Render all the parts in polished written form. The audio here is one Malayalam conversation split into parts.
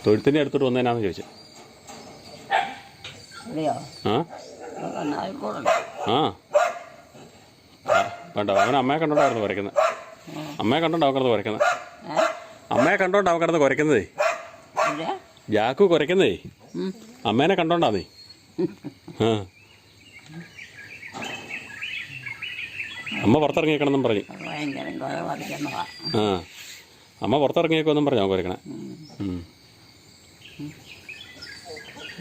തൊഴുത്തിൻ്റെ അടുത്തോട്ട് വന്നേനാന്ന് ചോദിച്ചു. ആ ആ വേണ്ട, അവൻ അമ്മയെ കണ്ടോണ്ടായിരുന്നു കുരയ്ക്കുന്നത്. അമ്മയെ കണ്ടോണ്ട് അവൻ കിടന്ന് കുരയ്ക്കുന്നത്. അമ്മയെ കണ്ടോണ്ട് അവൻ കിടന്ന് കുരയ്ക്കുന്നതേ. ജാക്കു കുരയ്ക്കുന്നതേ അമ്മേനെ കണ്ടോണ്ടാന്നേ. ആ അമ്മ പുറത്തിറങ്ങിയേക്കണമെന്നും പറഞ്ഞു. ആ അമ്മ പുറത്തിറങ്ങിയേക്കുമെന്നും പറഞ്ഞു അവൻ കുരയ്ക്കണേ.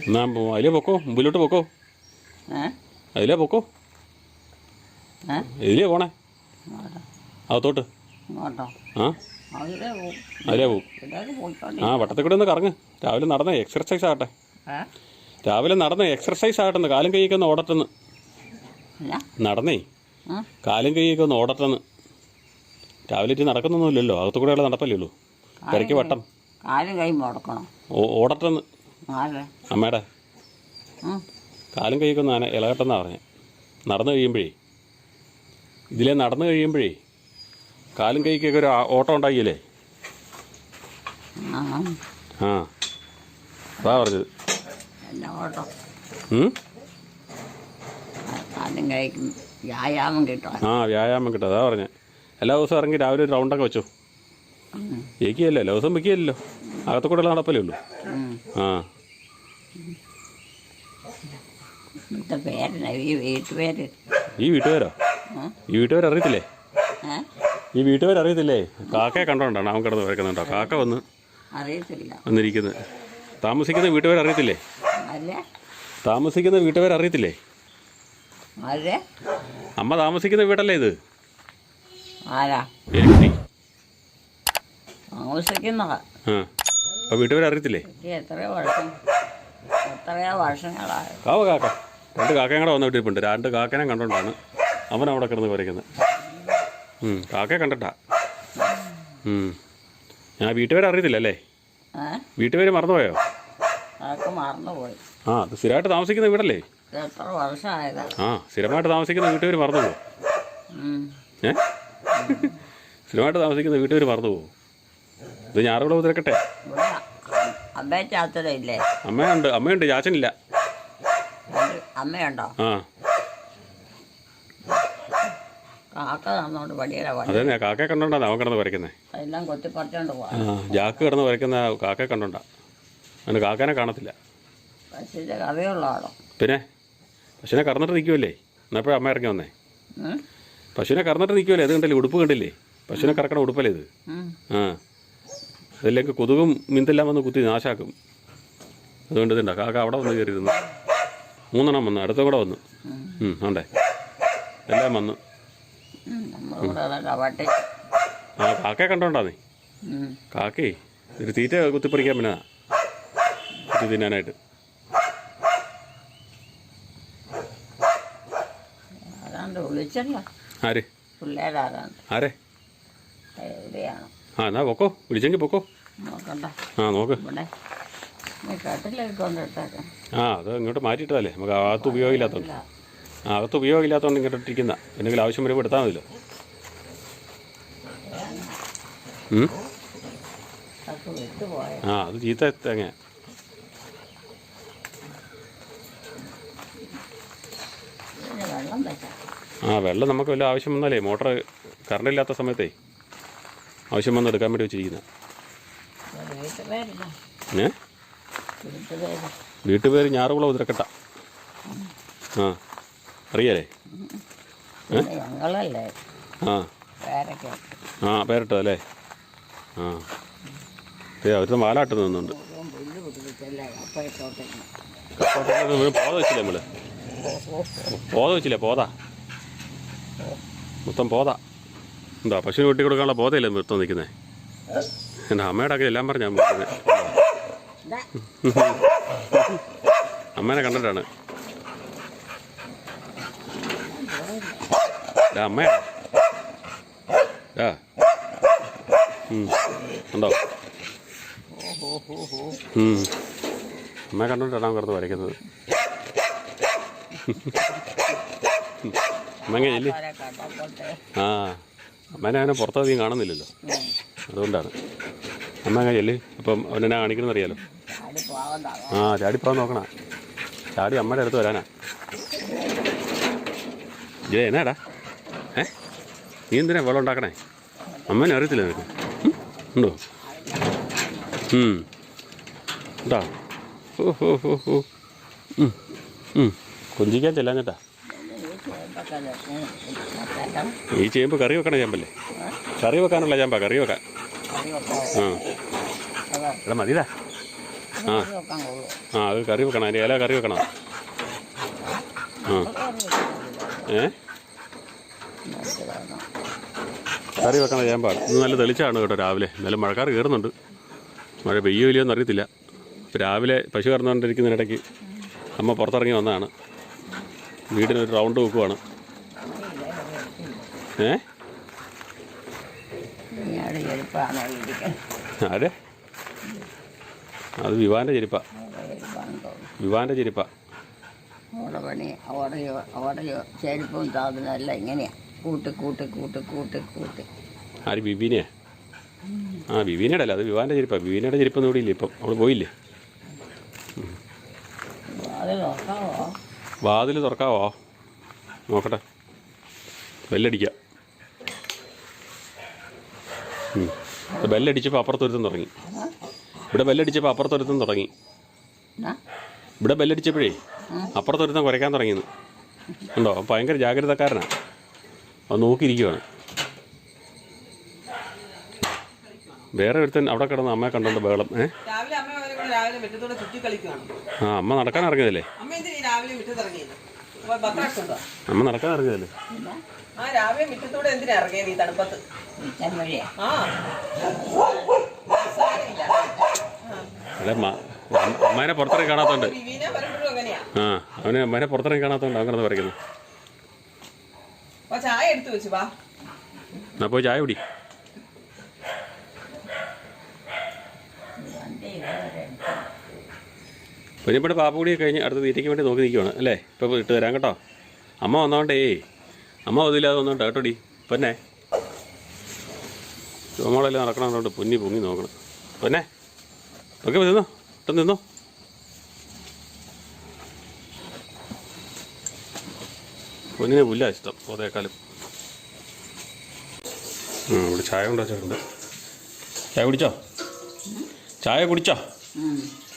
എന്നാ അതിലേ പൊക്കോ, മുമ്പിലോട്ട് പൊക്കോ, അതിലേ പൊക്കോ, ഇതിലേ പോണേ അകത്തോട്ട്. ആ അതിലേ പോവും. ആ വട്ടത്തിൽ കൂടെ ഒന്ന് കറങ്ങ്. രാവിലെ നടന്നേ, എക്സർസൈസ് ആകട്ടെ. രാവിലെ നടന്നേ, എക്സർസൈസ് ആകട്ടെന്ന്. കാലും കൈയൊക്കെ ഒന്ന് ഓടട്ടെന്ന്. നടന്നേ, കാലും കൈയൊക്കെ ഒന്ന് ഓടട്ടെന്ന്. രാവിലെ ഇട്ട് നടക്കുന്നൊന്നുമില്ലല്ലോ, അകത്തു കൂടെയുള്ള നടപ്പല്ലേ ഉള്ളൂ. പെരയ്ക്ക് വട്ടം ഓടട്ടെന്ന്. അമ്മയുടെ കാലും കൈയൊക്കെ ഒന്ന് ഇളകട്ടെന്നാണ് പറഞ്ഞത്. നടന്നു കഴിയുമ്പോഴേ, ഇതിലേ നടന്നു കഴിയുമ്പോഴേ കാലും കൈക്കൊക്കെ ഒരു ഓട്ടം ഉണ്ടാക്കിയില്ലേ. ആ അതാ പറഞ്ഞത്. ആ വ്യായാമം കിട്ടും, അതാ പറഞ്ഞത്. എല്ലാ ദിവസവും ഇറങ്ങി രാവിലെ ഒരു റൗണ്ടൊക്കെ വെച്ചോ. ജയിക്കുകയല്ലോ, എല്ലാ ദിവസവും വെക്കുകയല്ലോ, അകത്തു കൂടെ നടപ്പല്ലേ ഉള്ളൂ. ആ ഈ വീട്ടുപേരോ? ഈ വീട്ടുപേരറിയത്തില്ലേ? ഈ വീട്ടുപേരറിയത്തില്ലേ? കാക്കയെ കണ്ടോണ്ടാണ് അവൻ കിടന്ന് വരക്കുന്നുണ്ടോ? കാക്ക വന്നിരിക്കുന്നത്. താമസിക്കുന്ന വീട്ടുപേരറിയത്തില്ലേ? താമസിക്കുന്ന വീട്ടുപേരറിയത്തില്ലേ? അമ്മ താമസിക്കുന്ന വീടല്ലേ ഇത്? അപ്പൊ വീട്ടുപേരറിയത്തില്ലേ? കാക്ക രണ്ട് കാക്കയും കൂടെ വന്ന് വിട്ടിട്ടുണ്ട്. രണ്ട് കാക്കനെ കണ്ടോണ്ടാണ് അവൻ അവിടെ കിടന്ന് കുരയ്ക്കുന്നത്. കാക്കയെ കണ്ടിട്ടാ. ഞാൻ വീട്ടുപേര് അറിയത്തില്ലല്ലേ? വീട്ടുപേര് മറന്നുപോയോ? ആ അത് സ്ഥിരമായിട്ട് താമസിക്കുന്ന വീടല്ലേ? ആ സ്ഥിരമായിട്ട് താമസിക്കുന്ന വീട്ടുപേര് മറന്നുപോകും. സ്ഥിരമായിട്ട് താമസിക്കുന്ന വീട്ടുപേര് മറന്നുപോകും. ഇത് ഞാറുകളെ തിരക്കട്ടെ. അമ്മയുണ്ട്, അമ്മയുണ്ട്, ചാച്ചനില്ല. അമ്മയുണ്ടോ? ആ അതന്നെ, കാക്കയെ കണ്ടോണ്ടാ അവൻ കിടന്ന് വരയ്ക്കുന്നത്. ജാക്ക് കിടന്ന് വരയ്ക്കുന്ന കാക്കയെ കണ്ടോണ്ടാ. അവന് കാക്കേനെ കാണത്തില്ല. പിന്നെ പശുവിനെ കറന്നിട്ട് നിൽക്കുമല്ലേ? എന്നപ്പോഴും അമ്മ ഇറങ്ങി വന്നേ. പശുവിനെ കറന്നിട്ട് നിൽക്കുമല്ലേ? അത് കണ്ടില്ലേ? ഉടുപ്പ് കണ്ടില്ലേ? പശുവിനെ കറക്കണ ഉടുപ്പല്ലേ ഇത്? ആ അതിലേക്ക് കൊതുകും മിന്തെല്ലാം വന്ന് കുത്തി നാശാക്കും. അതുകൊണ്ട് ഇതുണ്ട കാക്ക അവിടെ വന്ന് കയറിയിരുന്നു. 3 എണ്ണം വന്നു, അടുത്ത കൂടെ വന്നു. ഉണ്ടേ എല്ലാം വന്നു. ആ കാക്കയെ കണ്ടോണ്ടാന്നേ. കാക്കേ ഒരു തീറ്റ കുത്തിപ്പറിക്കാൻ പിന്നെ കുത്തി തിന്നാനായിട്ട്. ആര്? ആരെ? ആ എന്നാ പൊക്കോ, വിളിച്ചെങ്കിൽ പൊക്കോ. ആ നോക്ക്. ആ അത് ഇങ്ങോട്ട് മാറ്റിയിട്ടതല്ലേ, നമുക്ക് അകത്ത് ഉപയോഗമില്ലാത്തതുകൊണ്ട്. ആ അകത്ത് ഉപയോഗമില്ലാത്തതുകൊണ്ട് ഇങ്ങോട്ട് ഇട്ടിരിക്കുന്ന. എന്തെങ്കിലും ആവശ്യം വരുമ്പോൾ എടുത്താൽ മതിയല്ലോ. ആ അത് ചീത്ത തേങ്ങ. ആ വെള്ളം നമുക്ക് വല്ല ആവശ്യം വന്നാലേ, മോട്ടർ കറണ്ട് ഇല്ലാത്ത സമയത്തേ ആവശ്യം വന്ന് എടുക്കാൻ വേണ്ടി വെച്ചിരിക്കുന്ന. വീട്ടുപേര് ഞാറുകുളം ഉതിരക്കട്ട. ആ അറിയാലേ? ആ ആ പേരിട്ടതല്ലേ? ആ അവരുടെ മാലാട്ട് നിന്നുണ്ട്. പോത വെച്ചില്ലേ നമ്മള്? പോത വെച്ചില്ലേ? പോത മൊത്തം പോത. എന്താ പശുവിന് വെട്ടി കൊടുക്കാനുള്ള പോതയല്ലേ മൊത്തം നിൽക്കുന്നത്? എൻ്റെ അമ്മയുടെ ഒക്കെ എല്ലാം പറഞ്ഞാൽ നിൽക്കുന്നത്. അമ്മേനെ കണ്ടിട്ടാണ്. അമ്മയാ ഉണ്ടോ? അമ്മയെ കണ്ടിട്ടാണ് കിടന്ന് വരയ്ക്കുന്നത്. അമ്മങ്ങ ചെല്ല്. ആ അമ്മേനെ അവനെ പുറത്തധികം കാണുന്നില്ലല്ലോ, അതുകൊണ്ടാണ്. അമ്മ അങ്ങനെ ചെല്ല്. അപ്പം അവനെന്നാ കാണിക്കണമെന്ന് അറിയാലോ. ആ ചാടിപ്പോകാൻ നോക്കണ. ചാടി അമ്മയുടെ അടുത്ത് വരാനാ. ഇതേ എന്നാടാ നീ എന്തിനാ വെള്ളം ഉണ്ടാക്കണേ? അമ്മേനെ അറിയത്തില്ല നിനക്ക്? ഉണ്ടോ? ഉണ്ടോ? ഓ ഹോ ഹോ ഹോ. കൊഞ്ചിക്കാൻ ചെല്ലാഞ്ഞിട്ടാ. ഈ ചേമ്പ് കറി വെക്കണ ചേമ്പല്ലേ? കറി വെക്കാനുള്ള ചേമ്പാ, കറി വെക്കാൻ. ആ എടാ മതിടാ. ആ അത് കറി വെക്കണം, അതിൻ്റെ ഇല കറി വെക്കണം. ആ കറി വെക്കണ ചേമ്പാണ്. ഇന്ന് നല്ല തെളിച്ചാണ് കേട്ടോ രാവിലെ. എന്നാലും മഴക്കാർ കയറുന്നുണ്ട്. മഴ പെയ്യോ ഇല്ലയോ എന്ന് അറിയത്തില്ല. ഇപ്പോൾ രാവിലെ പശു കറന്നുകൊണ്ടിരിക്കുന്നതിനിടയ്ക്ക് അമ്മ പുറത്തിറങ്ങി വന്നതാണ്. വീടിനൊരു റൗണ്ട് വെക്കുവാണ്. ആരെ? അത് വിവാൻ്റെ ചെരുപ്പാ. വിവാൻ്റെ ചെരുപ്പാ. ചെരുപ്പും സാധനമല്ല ഇങ്ങനെയാ കൂട്ട് കൂട്ട് കൂട്ട് കൂട്ട് കൂട്ട്. ആര്? വിവീനയാ? ആ വിവീനയുടെ അല്ല, അത് വിവാൻ്റെ ചെരുപ്പാ. വിവീനയുടെ ചെരുപ്പൊന്നും ഇവിടെ ഇല്ല. ഇപ്പം അവൾ പോയില്ലേ? വാതിൽ തുറക്കാവോ? നോക്കട്ടെ. ബെല്ലടിക്കാം. ബെല്ലടിച്ചപ്പോൾ അപ്പുറത്തൊരുത്തം തുടങ്ങി. ഇവിടെ ബെല്ലടിച്ചപ്പോൾ അപ്പുറത്തൊരുത്തം തുടങ്ങി. ഇവിടെ ബെല്ലടിച്ചപ്പോഴേ അപ്പുറത്തൊരുത്തം കുരയ്ക്കാൻ തുടങ്ങിയെന്ന് ഉണ്ടോ? ഭയങ്കര ജാഗ്രതക്കാരനാണ്. അത് നോക്കിയിരിക്കുവാണ്. വേറെ ഒരുത്തൻ അവിടെ കിടന്ന് അമ്മയെ കണ്ടോണ്ട് ബഹളം. ആ അമ്മ നടക്കാൻ ഇറങ്ങിയതല്ലേ? അമ്മ നടക്കാൻ ഇറങ്ങിയതല്ലേ? അതെ അമ്മേനെ പുറത്തിറങ്ങി കാണാത്തോണ്ട്. ആ അവന് അമ്മേനെ പുറത്തിറങ്ങി കാണാത്തോണ്ട് അങ്ങനെ പറയുന്നു. എന്നാ പോയി ചായ കുടി. പിന്നെ ഇവിടെ പാപ്പുകൂടി കഴിഞ്ഞ് അടുത്ത തീറ്റയ്ക്ക് വേണ്ടി നോക്കി നിൽക്കുവാണ് അല്ലേ? ഇപ്പോൾ ഇട്ട് തരാം കേട്ടോ. അമ്മ വന്നോണ്ടേ, അമ്മ വന്നില്ലാതെ വന്നോണ്ട് കേട്ടോടി. പൊന്നെ ചുമളെല്ലാം നടക്കണോണ്ട് പൊന്നി പൊങ്ങി നോക്കണം. പൊന്നെ ഓക്കെ നിന്നോ, ഇട്ടം നിന്നോ. പൊന്നിനെ പുല്ല ഇഷ്ടം അതേക്കാലം. ഇവിടെ ചായ കൊണ്ടുവച്ചിട്ടുണ്ട്. ചായ കുടിച്ചോ? ചായ കുടിച്ചോ?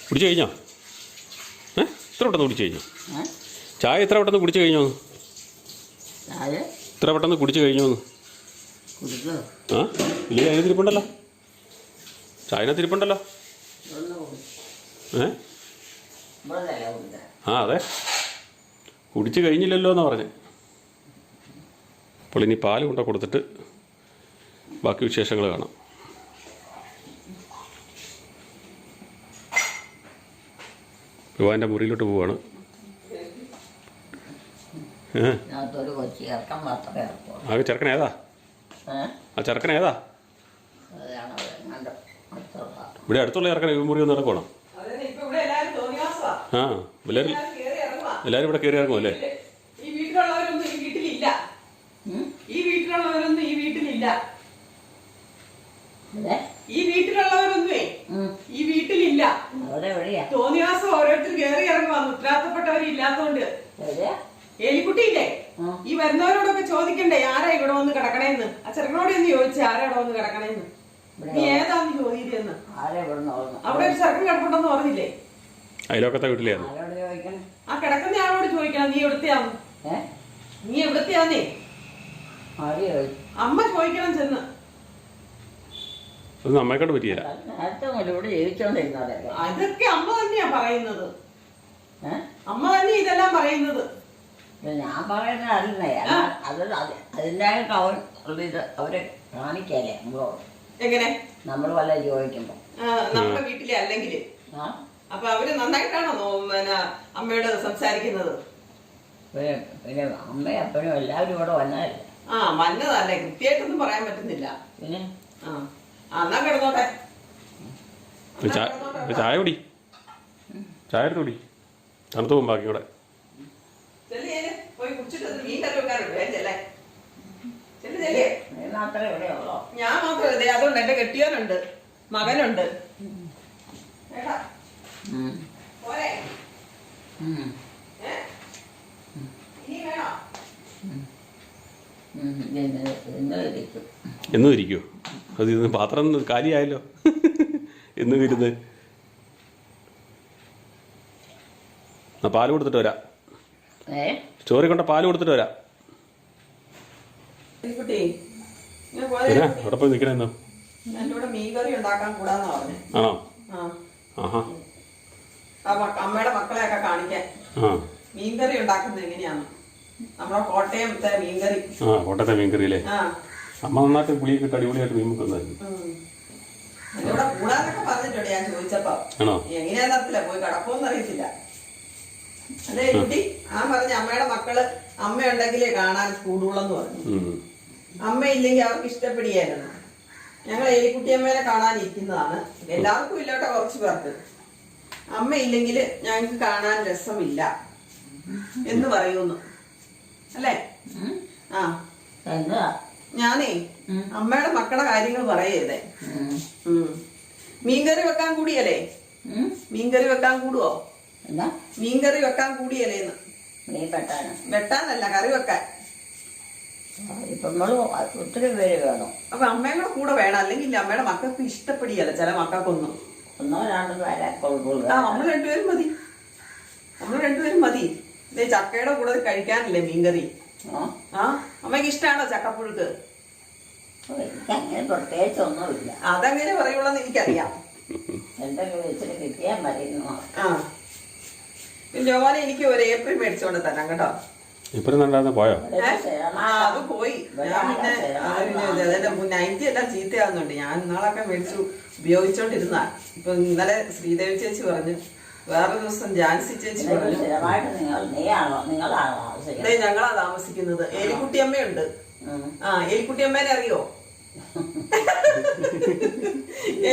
കുടിച്ചു കഴിഞ്ഞോ? എത്ര പെട്ടെന്ന് കുടിച്ചു കഴിഞ്ഞു? ചായ എത്ര പെട്ടെന്ന് കുടിച്ചു കഴിഞ്ഞോ? ഇത്ര പെട്ടെന്ന് കുടിച്ചു കഴിഞ്ഞോന്ന്? ആ ഇല്ല, അതിനകത്തിരിപ്പുണ്ടല്ലോ. ചായനകത്തിരിപ്പുണ്ടല്ലോ. ആ അതെ, കുടിച്ചു കഴിഞ്ഞില്ലല്ലോ എന്നാ പറഞ്ഞേ. അപ്പോൾ ഇനി പാല് കൊണ്ട കൊടുത്തിട്ട് ബാക്കി വിശേഷങ്ങൾ കാണാം. വിവാൻ്റെ മുറിയിലോട്ട് പോവാണ്. ആ ചെറുക്കൻ ഏതാ? ആ ചെറുക്കൻ ഏതാ? ഇവിടെ അടുത്തുള്ള ചെറുക്കൻ മുറി ഒന്ന് ഇറക്കണം. ആ എല്ലാവരും ഇവിടെ കയറി ഇറങ്ങും അല്ലേ? ഈ വീട്ടിലുള്ളവരൊന്നും ഈ വീട്ടിലില്ല. ഈ വീട്ടിലുള്ളവരൊന്നും ഈ വീട്ടിലില്ല. ഈ വീട്ടിലുള്ളവരൊന്നുമേ ഈ വീട്ടിലില്ല. തോന്നിയാസം ഓരോരുത്തർ കയറി ഇറങ്ങുവാ, ഉത്തരവാദിത്തപ്പെട്ടവരില്ലാത്തോണ്ട്. എലിക്കുട്ടിയില്ലേ, ഈ വരുന്നവരോടൊക്കെ ചോദിക്കണ്ടേ ആരാ ഇവിടെ വന്ന് കിടക്കണേന്ന്? ആ ചെറുക്കനോട് ഒന്ന് ചോദിച്ചേ ആരാ ഇവിടെ വന്ന് കിടക്കണേന്ന്. നീ ഏതാന്ന് ചോദിച്ചെന്ന്. അവിടെ ഒരു ചെറുക്കൻ കിടപ്പുണ്ടെന്ന് പറഞ്ഞില്ലേ? അയലോക്കത്തെ വീട്ടിലാണ്. ആ കിടക്കുന്ന ആളോട് ചോദിക്കണം നീ എവിടത്തെയാന്ന്. നീ എവിടത്തെയാന്നേ അമ്മ ചോദിക്കണം ചെന്ന്. അമ്മയെക്കൊണ്ട് പറ്റിയില്ല. അതൊക്കെ അമ്മ തന്നെയാ പറയുന്നത്. അമ്മ തന്നെ ഇതെല്ലാം പറയുന്നത്. ഞാൻ പറയുന്നതല്ലേ, അതിൻ്റെതായിട്ട് അവരെ കാണിക്കല്ലേ നമ്മളോട്. എങ്ങനെ? നമ്മൾ വല്ല ചോദിക്കുമ്പോ നമ്മുടെ വീട്ടിലെ അല്ലെങ്കിൽ അപ്പൊ അവര് നന്നായിട്ടാണോ പിന്നെ അമ്മയോട് സംസാരിക്കുന്നത്? പിന്നെ അമ്മയും അപ്പനും എല്ലാവരും ഇവിടെ വന്നതല്ലേ. ആ വന്നതല്ലേ, കൃത്യമായിട്ടൊന്നും പറയാൻ പറ്റുന്നില്ല. പിന്നെ എന്നാ കിടന്നോട്ടെ. ചായ കുടി, ചായ എടുത്ത് കുടി, തണുത്ത് പോകും ബാക്കി കൂടെ. ചെല്ല്. പോയി കുടിച്ചിട്ട് മീൻ കറി വെക്കാനുണ്ട് ചെല്ലേ ചെല്ലേ. നീ മാത്രമേ ഇവിടെ ഉള്ളോ? ഞാൻ മാത്രമേ അതുകൊണ്ട് എന്റെ കെട്ടിയോനുണ്ട്, മകനുണ്ട്. പോരെ ഇനി വേണോ? എന്നും ഇരിക്കുമോ? അത് ഇന്ന് പാത്രം കാലിയായല്ലോ. എന്നും ഇരുന്ന് പാല് കൊടുത്തിട്ട് വരാം. സ്റ്റോറി കൊണ്ട പാല് കൊടുത്തിട്ട് വരാം. അവിടെ പോയി നിൽക്കണെന്നോ? എന്നോട് മീൻകറി ഉണ്ടാക്കാൻ കൂടാന്ന് പറഞ്ഞു. ആണോ? ആഹാ. അമ്മയുടെ മക്കളെയൊക്കെ കാണിക്കാൻ മീൻകറി ഉണ്ടാക്കുന്നത് എങ്ങനെയാന്ന്. നമ്മളെ കോട്ടയത്തെ മീൻകറി. കോട്ടയത്തെ മീൻകറി അല്ലേ? അമ്മ നന്നായിട്ട് പുളിയൊക്കെ ഇട്ട് അടിപൊളിയായിട്ട് മീൻ വെക്കുന്നതായിരുന്നു. എന്നോട് കൂടാന്നൊക്കെ പറഞ്ഞിട്ടുണ്ട് ഞാൻ ചോദിച്ചപ്പോ. എങ്ങനെയാന്ന് അറിയത്തില്ല, പോയി കടപ്പോന്ന് അറിയത്തില്ല. അല്ലേ കുട്ടി? ആ പറഞ്ഞ അമ്മയുടെ മക്കള് അമ്മയുണ്ടെങ്കിലേ കാണാൻ കൂടുള്ളെന്ന് പറഞ്ഞു. അമ്മയില്ലെങ്കിൽ അവർക്ക് ഇഷ്ടപ്പെടുകയായിരുന്നു. ഞങ്ങൾ എലിക്കുട്ടിയമ്മേനെ കാണാനിരിക്കുന്നതാണ്. എല്ലാവർക്കും ഇല്ലോട്ടെ കുറച്ച് പേർക്ക്. അമ്മയില്ലെങ്കിൽ ഞങ്ങൾക്ക് കാണാൻ രസമില്ല എന്ന് പറയുന്നു അല്ലേ? ആ ഞാനേ അമ്മയുടെ മക്കളുടെ കാര്യങ്ങൾ പറയരുതേ. മീൻകറി വെക്കാൻ കൂടിയല്ലേ? മീൻകറി വെക്കാൻ കൂടുവോ? മീൻകറി വെക്കാൻ കൂടിയല്ലേന്ന്? വെട്ടാനല്ല, കറി വെക്കാൻ. ഒത്തിരി പേര് വേണം. അപ്പൊ അമ്മയുടെ കൂടെ വേണം, അല്ലെങ്കിൽ അമ്മയുടെ മക്കൾക്ക് ഇഷ്ടപ്പെടിയല്ല ചില മക്കൾക്കൊന്നും. നമ്മൾ രണ്ടുപേരും മതി. നമ്മൾ രണ്ടുപേരും മതി. ഇതേ ചക്കയുടെ കൂടെ കഴിക്കാനില്ലേ മീൻകറി? അമ്മയ്ക്ക് ഇഷ്ടമാണോ ചക്കപ്പുഴുക്ക്? പ്രത്യേകിച്ചൊന്നുമില്ല. അതെങ്ങനെ പറയുള്ളൂന്ന് എനിക്കറിയാം. എന്തെങ്കിലും ഇച്ചിരി കിട്ടിയാൽ മതി. ജോമോനെ എനിക്ക് ഒരു ഏപ്രിൽ മേടിച്ചോണ്ട് തരാം കേട്ടോ. പോയോ? അത് പോയി. ഞാൻ പിന്നെ അതിന്റെ നൈറ്റി എല്ലാം ചീത്തയാവുന്നുണ്ട്. ഞാൻ ഇന്നാളൊക്കെ മേടിച്ചു ഉപയോഗിച്ചോണ്ടിരുന്ന. ഇപ്പൊ ഇന്നലെ ശ്രീദേവി ചേച്ചി പറഞ്ഞു, വേറൊരു ദിവസം ജാൻസി ചേച്ചി പറഞ്ഞു. ഞങ്ങളാ താമസിക്കുന്നത്. എലിക്കുട്ടിയമ്മയുണ്ട്. എലിക്കുട്ടിയമ്മേനെ അറിയോ?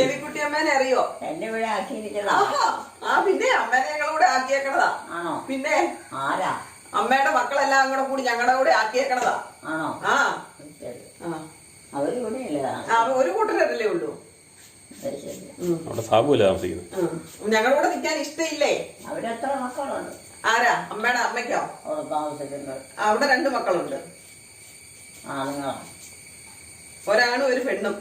എലിക്കുട്ടിയമ്മേനെ അറിയോ? എന്നെ ഇവിടെ ആക്കിയിരിക്കുന്ന. പിന്നെ അമ്മേനെ ഞങ്ങളുടെ ആക്കിയേക്കണതാ. പിന്നെ അമ്മയുടെ മക്കളെല്ലാം കൂടെ കൂടി ഞങ്ങളുടെ കൂടെ ആക്കിയേക്കണതാ. ഒരു കൂട്ടരല്ലേ ഉള്ളൂ. ഞങ്ങളുടെ കൂടെ നിൽക്കാൻ ഇഷ്ടമില്ലേ? അവരെത്ര മക്കളുണ്ട്? ആരാ? അമ്മയുടെ അമ്മയ്ക്കോ? അവിടെ 2 മക്കളുണ്ട്. ഒരാണും ഒരു പെണ്ണും.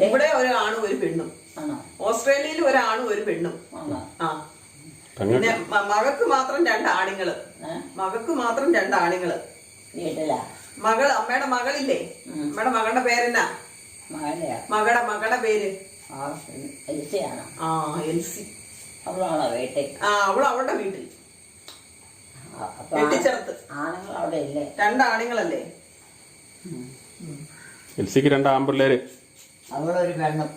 ഇവിടെ ഒരാണും ഒരു പെണ്ണും. ഓസ്ട്രേലിയയിൽ ഒരാണും ഒരു പെണ്ണും. പിന്നെ മകക്ക് മാത്രം 2 ആണുങ്ങള്. മകക്ക് മാത്രം 2 ആണുങ്ങള്. മകള് അമ്മയുടെ മകളില്ലേ? അമ്മയുടെ മകളുടെ പേരെന്നാ? മകളുടെ പേര് എൽസി. അവള് അവളുടെ വീട്ടിൽ വെട്ടിച്ചേർത്ത്. 2 ആണുങ്ങളല്ലേ? എൽസിക്ക് 2 ആൺപിള്ളേര്. അവളൊരു പെണ്ണും.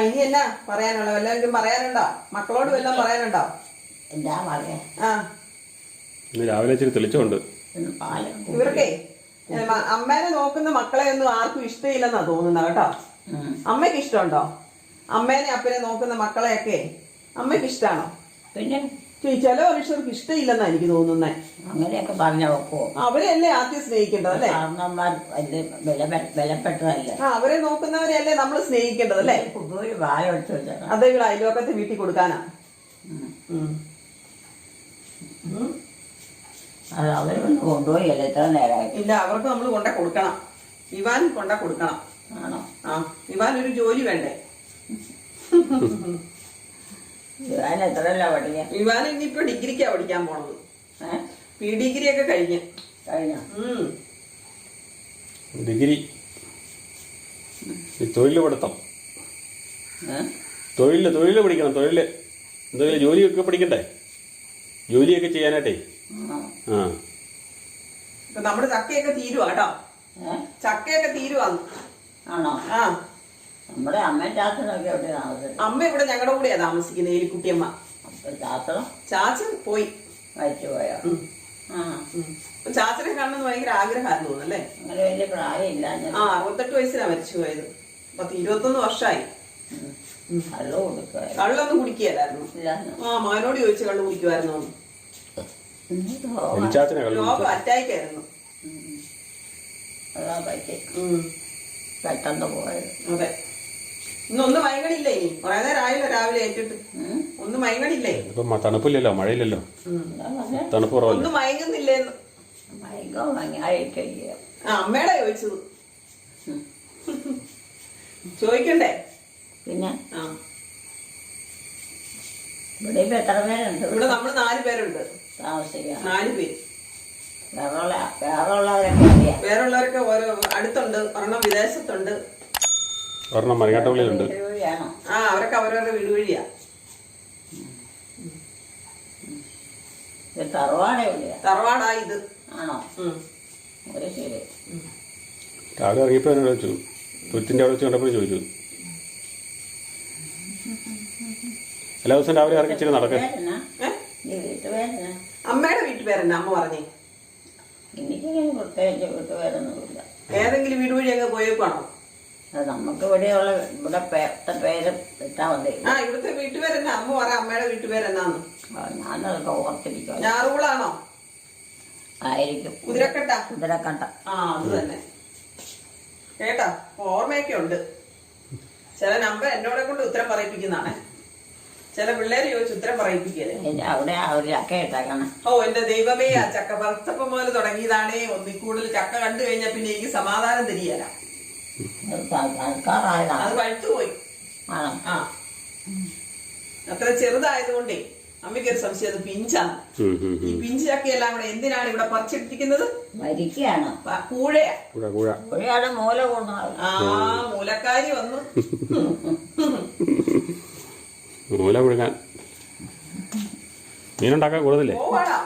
ഇനി എന്നാ പറയാനുണ്ടോ? വല്ലതും പറയാനുണ്ടോ? മക്കളോട് വല്ലതും പറയാനുണ്ടോ? എന്താ പറയാ? രാവിലെ ഇച്ചിരി തെളിച്ചോണ്ട് ഇവർക്കേ അമ്മേനെ നോക്കുന്ന മക്കളെ ഒന്നും ആർക്കും ഇഷ്ടമില്ലെന്നാ തോന്നുന്നത് കേട്ടോ. അമ്മയ്ക്ക് ഇഷ്ടമുണ്ടോ? അമ്മേനെ അപ്പനെ നോക്കുന്ന മക്കളെയൊക്കെ അമ്മയ്ക്ക് ഇഷ്ടമാണോ? പിന്നെ ചില മനുഷ്യർക്ക് ഇഷ്ടമില്ലെന്നാ എനിക്ക് തോന്നുന്നേ. അങ്ങനെയൊക്കെ പറഞ്ഞ വെക്കുവോ? അവരെയല്ലേ ആദ്യം സ്നേഹിക്കേണ്ടത് അല്ലേ? വിലപ്പെട്ടതല്ലേ? അവരെ നോക്കുന്നവരെയല്ലേ നമ്മൾ സ്നേഹിക്കേണ്ടത് അല്ലേ? അത് ഇവിടെ അയൽവക്കത്തെ വീട്ടിൽ കൊടുക്കാനാ. അവരൊന്നും കൊണ്ടുപോയല്ലേ ഇത്ര നേരമായി? ഇല്ല, അവർക്ക് നമ്മൾ കൊണ്ട കൊടുക്കണം. ഇവാൻ കൊണ്ട കൊടുക്കണം. ആണോ? ഇവാൻ ഒരു ജോലി വേണ്ടേ? ഇവാൻ എത്രയല്ല പഠിക്കാൻ? ഇവാൻ ഇനിയിപ്പോ ഡിഗ്രിക്കാ പഠിക്കാൻ പോണത്. ഡിഗ്രി ഒക്കെ കഴിഞ്ഞു. ഡിഗ്രി തൊഴില് പഠിത്തം. തൊഴില് പഠിക്കണം. തൊഴില് എന്തെങ്കിലും ജോലിയൊക്കെ പഠിക്കണ്ടേ? ജോലിയൊക്കെ ചെയ്യാനായിട്ടേ. നമ്മുടെ ചക്കയൊക്കെ തീരുവാ കേട്ടോ. ചക്കയൊക്കെ തീരുവാന്ന്. ആണോ? നമ്മുടെ അമ്മയും ചാച്ചനൊക്കെ എവിടെ താമസിക്കുന്നത്? അമ്മ ഇവിടെ ഞങ്ങളുടെ കൂടെയാ താമസിക്കുന്നത്. എലിക്കുട്ടിയമ്മ. ചാച്ചൻ പോയി. മരിച്ചു പോയോ? ചാച്ചനെ കാണുന്നത് ഭയങ്കര ആഗ്രഹമായിരുന്നു തോന്നുന്നല്ലേ? അങ്ങനെ വലിയ പ്രായമില്ല. 68 വയസ്സിലാണ് മരിച്ചു പോയത്. 21 വർഷമായി. കള്ളു കൊടുക്കുമായിരുന്നു. കള്ളൊന്നും കുടിക്കുകയല്ലായിരുന്നു. ആ മകനോട് ചോദിച്ചു കള്ളു കുടിക്കുമായിരുന്നു. എലിച്ചാച്ചനെ കള്ളു രോഗം അറ്റാക്കായിരുന്നു. അതാ പറ്റി പെട്ടെന്ന് പോയത്. അതെ. ഇന്നൊന്നും മയങ്ങണില്ലേ? ഇനി കുറെ നേരം ആയില്ലോ രാവിലെ ഏറ്റിട്ട്. ഒന്നും മയങ്ങണില്ലേ? ഇപ്പം തണുപ്പില്ലല്ലോ, മഴയില്ലല്ലോ, തണുപ്പ് കുറവല്ലോ. ഒന്നും മയങ്ങുന്നില്ലേന്ന്. മയങ്ങോ മങ്ങായിരിക്കുക. ആ അമ്മയുടെ ചോദിച്ചത്. ചോദിക്കണ്ടേ? പിന്നെ ആ ഇവിടെ ഇപ്പൊ എത്ര പേരുണ്ട്? ഇവിടെ നമ്മൾ 4 പേരുണ്ട് താമസിക്കാൻ. 4 പേര്. വേറുള്ളവരൊക്കെ വേറുള്ളവരൊക്കെ ഓരോ അടുത്തുണ്ട്. ഒരെണ്ണം വിദേശത്തുണ്ട്, ഒരെണ്ണം മരങ്ങാട്ടുള്ളിലുണ്ട്. വഴിയാണോ? ആ അവരൊക്കെ അവരവരുടെ വീട് വഴിയാ. തറവാട് എവിടെയാ? തറവാടാ ഇത്. ആണോ? ഒരു ശരി. രാവിലെ ഇറങ്ങിയപ്പോൾ എന്നോട് ചോദിച്ചു, തുരുത്തിൻ്റെ അവിടെ വെച്ച് കണ്ടപ്പോൾ ചോദിച്ചു. എല്ലാ ദിവസവും രാവിലെ ഇറങ്ങി ഇച്ചിരി നടക്കുക. അമ്മയുടെ വീട്ടുപേരെന്നാ അമ്മ പറഞ്ഞേ? എനിക്കിങ്ങനെ പ്രത്യേകിച്ച് വീട്ടുപേരൊന്നുമില്ല. ഏതെങ്കിലും വീട് വഴി അങ്ങ് പോയേക്കാണോ? അത് നമുക്ക് ഇവിടെയുള്ള ഇവിടെ പേര് ഇട്ടാൽ മതി. ആ ഇവിടുത്തെ വീട്ടുപേരെന്നാ അമ്മ പറ. അമ്മയുടെ വീട്ടുപേരെന്നാന്ന് ഞാനതൊക്കെ ഓർത്തിരിക്കും. ഞാറുകുളാണോ? ആയിരിക്കും. കുതിരക്കട്ട. കുതിരക്കട്ട. ആ അത് തന്നെ കേട്ടാ. ഓർമ്മയൊക്കെ ഉണ്ട്. ചില നമ്പർ എന്നോടെ കൊണ്ട് ഉത്തരം പറയിപ്പിക്കുന്നതാണ്. ചില പിള്ളേര് ചോദിച്ചു ഉത്തരം പറയിപ്പിക്കല്. അവിടെ ഒരു ചക്ക ഇട്ടേക്കണം. ഓ എന്റെ ദൈവമേ, ആ ചക്ക പറിച്ചപ്പം മുതൽ തുടങ്ങിയതാണേ. ഒന്നിൽ കൂടുതൽ ചക്ക കണ്ടു കഴിഞ്ഞാൽ പിന്നെ എനിക്ക് സമാധാനം തരികയില്ല. അത് പഴുത്തുപോയി. ആണോ? ആ അത്ര ചെറുതായതുകൊണ്ടേ അമ്മയ്ക്കൊരു സംശയം അത് പിഞ്ചാണ്. ഈ പിഞ്ച് ചക്കയെല്ലാം കൂടെ എന്തിനാണ് ഇവിടെ പറിച്ചെടുപ്പിക്കുന്നത്? വരിക്കയാണ്. കൂഴയാ. കൂഴയാണ് മൂല കൂടുന്നത്. ആ മൂലക്കാരി വന്നു. മൂല കുഴുങ്ങാൻ മീനുണ്ടാക്കാൻ കൂടുതലേ. പോവാടാ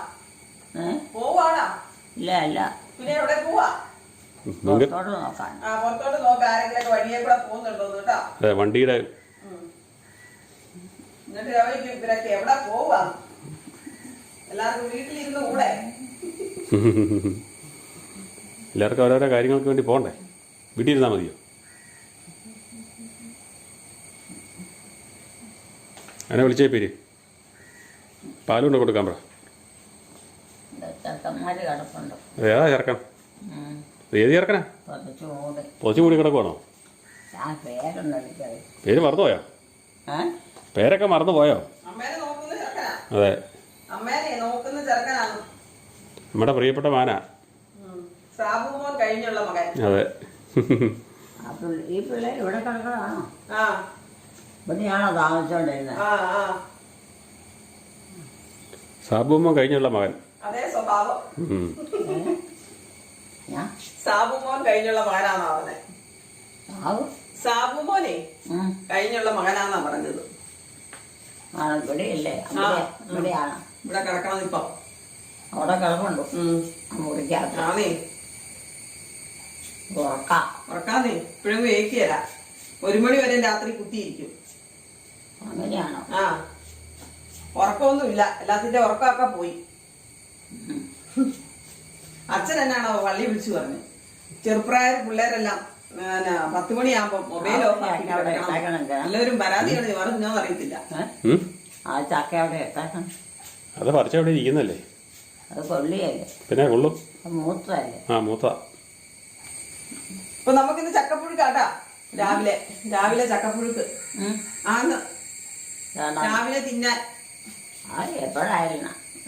പോവാടാ. ഇല്ല അല്ല. പിന്നെ എവിടെ പോവാ? പുറത്തോട്ട് നോക്കാൻ. ആ പുറത്തോട്ട് നോക്കാം. ആരെങ്കിലും വഴിയെ കൂടെ പോകുന്നുണ്ടോ കേട്ടോ. അതെ, വണ്ടിയുടെ. എന്നിട്ട് അവർക്ക് ഇവരൊക്കെ എവിടെ പോവാ? എല്ലാവർക്കും വീട്ടിലിരുന്ന് കൂടെ. എല്ലാവർക്കും ഓരോരോ കാര്യങ്ങൾക്ക് വേണ്ടി പോകണ്ടേ? വീട്ടിൽ ഇരുന്നാൽ മതിയോ? എന്നെ വിളിച്ചേ പേര് പാലും കൊണ്ട് കൊടുക്കാൻ പറ. ചെറുക്കന്മാര് കിടപ്പുണ്ട്. ഏതാ ചേർക്കാൻ? ഏത് ചേർക്കനാ? പൊതിച്ചു കൂടി കിടക്കുവാണോ? പേരൊന്നും എടുക്കരുത്. പേര് മറന്നുപോയോ? പേരൊക്കെ മറന്നുപോയോ? അമ്മേനെ നോക്കുന്ന ചെറുക്കനാ. അതെ, അമ്മേനെ നോക്കുന്ന ചെറുക്കനാണ്. നമ്മുടെ പ്രിയപ്പെട്ട മാനാ. സാബുമോൻ കഴിഞ്ഞുള്ള മകൻ. അതെ. ഈ പിള്ളേർ ഇവിടെ കിടക്കുന്നതാണോ? ആ ഇവിടെയാണോ താമസിച്ചോണ്ടിരുന്നത്? ആ ആ സാബുമ്മ കഴിഞ്ഞുള്ള മകൻ. അതേ സ്വഭാവം. സാബുമോൻ കഴിഞ്ഞുള്ള മകനാന്നാ പറഞ്ഞത്. സാബുമോനെ കഴിഞ്ഞുള്ള മകനാന്നാ പറഞ്ഞത്. ഇവിടെയല്ലേ? ഇവിടെയാണ്. ഇവിടെ കിടക്കണത് ഇപ്പൊ. അവിടെ കിടപ്പുണ്ടോ? മുറിക്കാത്ത. ആന്നേ ഉറക്കാന്നേ. ഇപ്പോഴും വേക്കിയല്ല. 1 മണി വരെ രാത്രി കുത്തിയിരിക്കും. അങ്ങനെയാണോ? ആ ഉറക്കമൊന്നുമില്ല. എല്ലാത്തിന്റെ ഉറക്കമൊക്കെ പോയി. അച്ഛൻ എന്നാണോ പള്ളി വിളിച്ചു പറഞ്ഞു. ചെറുപ്രായ പിള്ളേരെല്ലാം 10 മണിയാകുമ്പോ മൊബൈൽ ഓഫ് ആക്കി എല്ലാവരും പരാതിയാണ്. പറഞ്ഞോന്ന് അറിയത്തില്ല. ആ ചക്ക അവിടെ എത്താക്കണം. അത് പറിച്ച അവിടെ ഇരിക്കുന്നല്ലേ? അത് കൊള്ളിയല്ലേ? പിന്നെ കൊള്ളും. മൂത്തല്ലേ? ആ മൂത്ത. അപ്പൊ നമുക്കിന്ന് ചക്കപ്പുഴുക്കാട്ടാ. രാവിലെ ചക്കപ്പുഴുക്ക് ആന്ന് രാവിലെ തിന്നാൻ.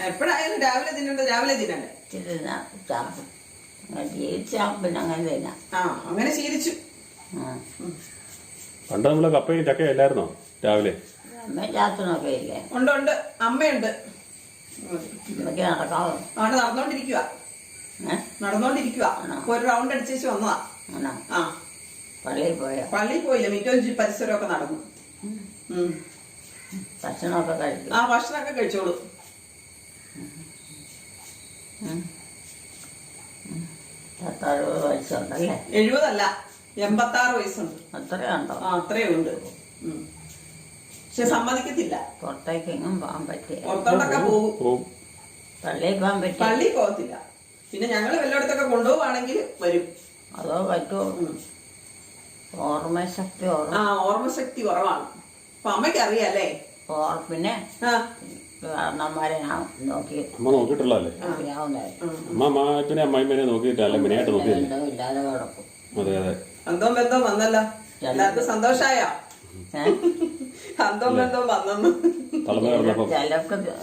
എപ്പോഴായാലും രാവിലെ തിന്നണ്ടത്. രാവിലെ തിന്നണ്ടേ? പിന്നെ അങ്ങനെ തിന്നാം. ആ അങ്ങനെ ശീലിച്ചു. പണ്ട് നമ്മള് കപ്പയും ചക്കയും അല്ലായിരുന്നോ രാവിലെ? അമ്മച്ചാത്തനൊക്കെ ഇല്ലേ? ഉണ്ട്. അമ്മയുണ്ട്. ഇതൊക്കെ നടക്കാവോ? അവിടെ നടന്നോണ്ടിരിക്കുക. ഒരു റൗണ്ട് അടിച്ചേച്ച് വന്നതാ. ആ പള്ളിയിൽ പോയോ? പള്ളിയിൽ പോയില്ല. മിറ്റം പരിസരമൊക്കെ നടന്നു. ഭക്ഷണമൊക്കെ കഴിക്കും. ആ ഭക്ഷണമൊക്കെ കഴിച്ചോളൂ. 60 വയസ്സുണ്ടല്ലേ? 70 അല്ല 86 വയസ്സുണ്ട്. അത്രയുണ്ടോ? ആ അത്രയുണ്ട്. പക്ഷെ സമ്മതിക്കത്തില്ല. പുറത്തേക്കെങ്ങും പോകാൻ പറ്റിയ? പുറത്തോട്ടൊക്കെ പോകും. പള്ളിയിൽ പോകാൻ പറ്റും? പള്ളിയിൽ പോകത്തില്ല. പിന്നെ ഞങ്ങൾ വല്ലയിടത്തൊക്കെ കൊണ്ടുപോവാണെങ്കിൽ വരും. അതോ പറ്റുമോ? ഓർമ്മശക്തി ഓർമ്മശക്തി കുറവാണ്. അപ്പൊ അമ്മയ്ക്ക് അറിയാല്ലേ? പിന്നെ ആ കാരണന്മാരെ ഞാൻ നോക്കി അമ്മ നോക്കിയിട്ടുള്ളതല്ലേ? അറിയാവുന്നതായിരുന്നു. അമ്മാച്ചനെ അമ്മായിമ്മനെ നോക്കിയിട്ടല്ല മെനയായിട്ട് നോക്കിയല്ലേ? ബന്ധവും ഇല്ലാതെ കിടക്കും. അതെ അതെ. അന്തവും ബന്ധവും വന്നല്ലോ, എല്ലാവർക്കും സന്തോഷായോ? അന്തവും ബന്ധവും വന്നെന്ന് തളർന്നു കിടന്നപ്പോ